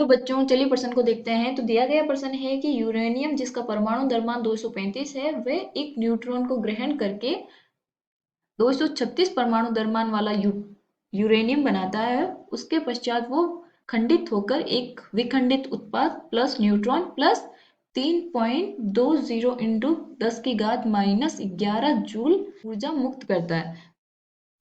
Hello बच्चों, चलिए प्रश्न को देखते हैं। तो दिया गया प्रश्न है कि यूरेनियम जिसका परमाणु द्रव्यमान 235 है वह एक न्यूट्रॉन को ग्रहण करके 236 परमाणु द्रव्यमान वाला यूरेनियम बनाता है। उसके पश्चात वो खंडित होकर एक विखंडित उत्पाद प्लस न्यूट्रॉन प्लस 3.20 इंटू 10 की घात माइनस 11 जूल ऊर्जा मुक्त करता है।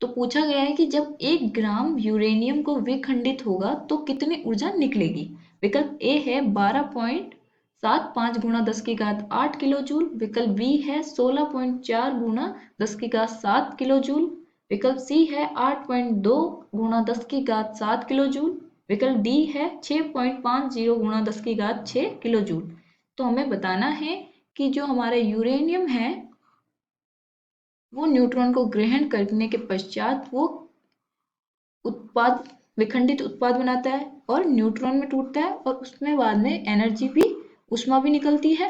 तो पूछा गया है कि जब 1 ग्राम यूरेनियम को विखंडित होगा तो कितनी ऊर्जा निकलेगी। विकल्प ए है 12.75 गुणा 10 की घात 8 किलो जूल। विकल्प बी है 16.4 गुणा 10 की घात 7 किलो जूल। विकल्प सी है 8.2 गुणा 10 की घात 7 किलो जूल। विकल्प डी है 6.50 गुणा 10 की घात 6 किलो जूल। तो हमें बताना है कि जो हमारा यूरेनियम है वो न्यूट्रॉन को ग्रहण करने के पश्चात वो उत्पाद विखंडित उत्पाद बनाता है और न्यूट्रॉन में टूटता है और उसमें बाद में एनर्जी भी ऊष्मा भी निकलती है।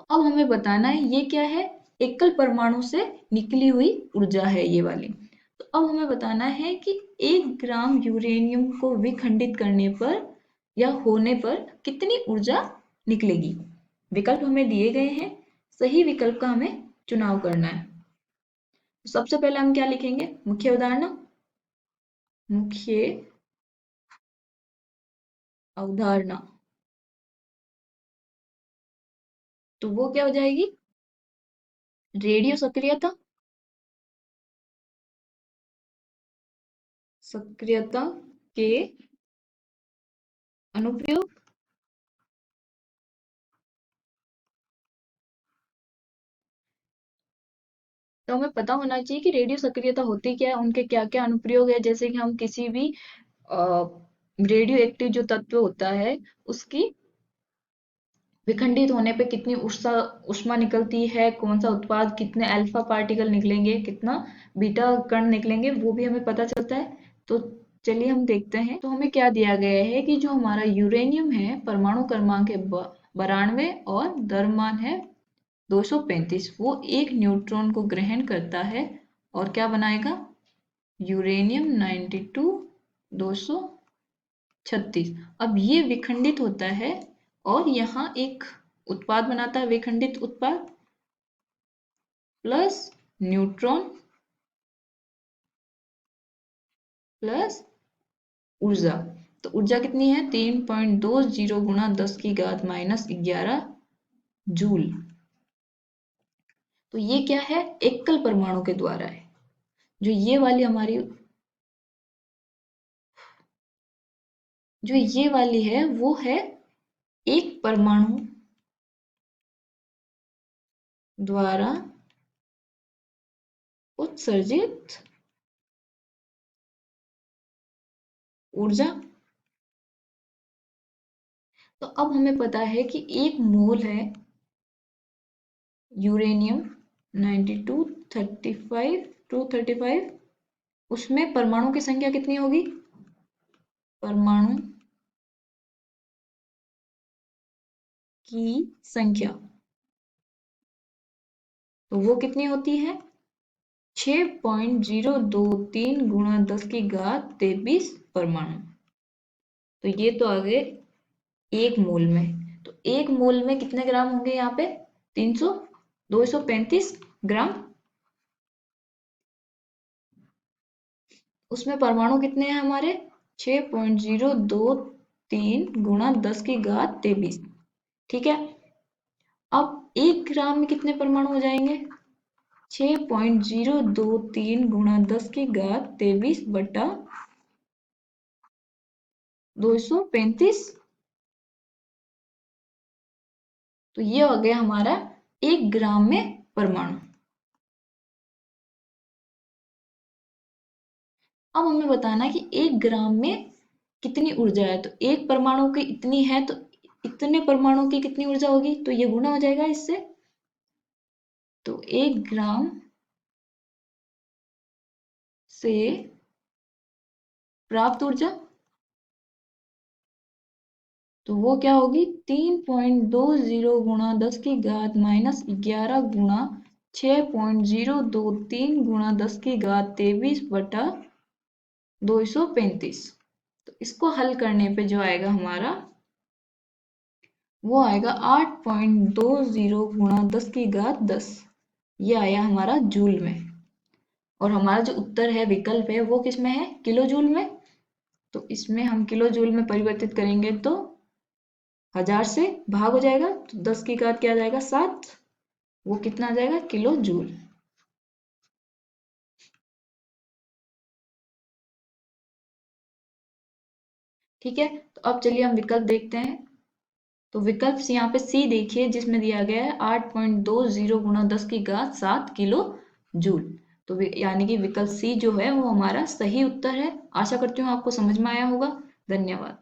अब हमें बताना है ये क्या है, एकल परमाणु से निकली हुई ऊर्जा है ये वाली। तो अब हमें बताना है कि 1 ग्राम यूरेनियम को विखंडित करने पर या होने पर कितनी ऊर्जा निकलेगी। विकल्प हमें दिए गए हैं, सही विकल्प का हमें चुनाव करना है। सबसे पहले हम क्या लिखेंगे, मुख्य अवधारणा। मुख्य अवधारणा तो वो क्या हो जाएगी, रेडियो सक्रियता। सक्रियता के अनुप्रयोग। तो हमें पता होना चाहिए कि रेडियो सक्रियता होती क्या है, उनके क्या क्या अनुप्रयोग है। जैसे कि हम किसी भी रेडियो एक्टिव जो तत्व होता है उसकी विखंडित होने पे कितनी ऊष्मा निकलती है, कौन सा उत्पाद, कितने अल्फा पार्टिकल निकलेंगे, कितना बीटा कण निकलेंगे, वो भी हमें पता चलता है। तो चलिए हम देखते हैं। तो हमें क्या दिया गया है कि जो हमारा यूरेनियम है परमाणु क्रमांक है 92 और द्रव्यमान है 235, वो एक न्यूट्रॉन को ग्रहण करता है और क्या बनाएगा, यूरेनियम 92 236। अब ये विखंडित होता है और यहाँ एक उत्पाद बनाता है, विखंडित उत्पाद प्लस न्यूट्रॉन प्लस ऊर्जा। तो ऊर्जा कितनी है, 3.20 गुणा 10 की घात माइनस 11 जूल। तो ये क्या है, एकल परमाणु के द्वारा है। जो ये वाली हमारी जो ये वाली है वो है एक परमाणु द्वारा उत्सर्जित ऊर्जा। तो अब हमें पता है कि 1 मोल है यूरेनियम 235 उसमें परमाणु की संख्या कितनी होगी, परमाणु की संख्या तो वो कितनी होती है, 6.023 गुणा 10 की घात 23 परमाणु। तो ये तो आ गए 1 मोल में। तो 1 मोल में कितने ग्राम होंगे, यहाँ पे 235 ग्राम। उसमें परमाणु कितने हैं हमारे, 6.023 गुणा 10 की घात 23। ठीक है, अब 1 ग्राम में कितने परमाणु हो जाएंगे, 6.023 गुणा 10 की घात 23 बटा 235। तो ये हो गया हमारा 1 ग्राम में परमाणु। अब हमें बताना है कि 1 ग्राम में कितनी ऊर्जा है। तो एक परमाणु की इतनी है तो इतने परमाणु की कितनी ऊर्जा होगी, तो ये गुना हो जाएगा इससे। तो 1 ग्राम से प्राप्त ऊर्जा तो वो क्या होगी, 3.20 गुणा 10 की घात माइनस 11 गुणा 6.023 गुणा 10 की घात 23 बटा 235। तो इसको हल करने पे जो आएगा हमारा, वो आएगा 8.20 गुणा 10 की घात 10। ये आया हमारा जूल में। और हमारा जो उत्तर है, विकल्प है, वो किस में है, किलो जूल में। तो इसमें हम किलो जूल में परिवर्तित करेंगे तो 1000 से भाग हो जाएगा, तो 10 की घात क्या आ जाएगा, 7। वो कितना आ जाएगा, किलो जूल। ठीक है, तो अब चलिए हम विकल्प देखते हैं। तो विकल्प से यहाँ पे सी देखिए, जिसमें दिया गया है 8.20 गुणा 10 की घात 7 किलो जूल। तो यानी कि विकल्प सी जो है वो हमारा सही उत्तर है। आशा करती हूँ आपको समझ में आया होगा। धन्यवाद।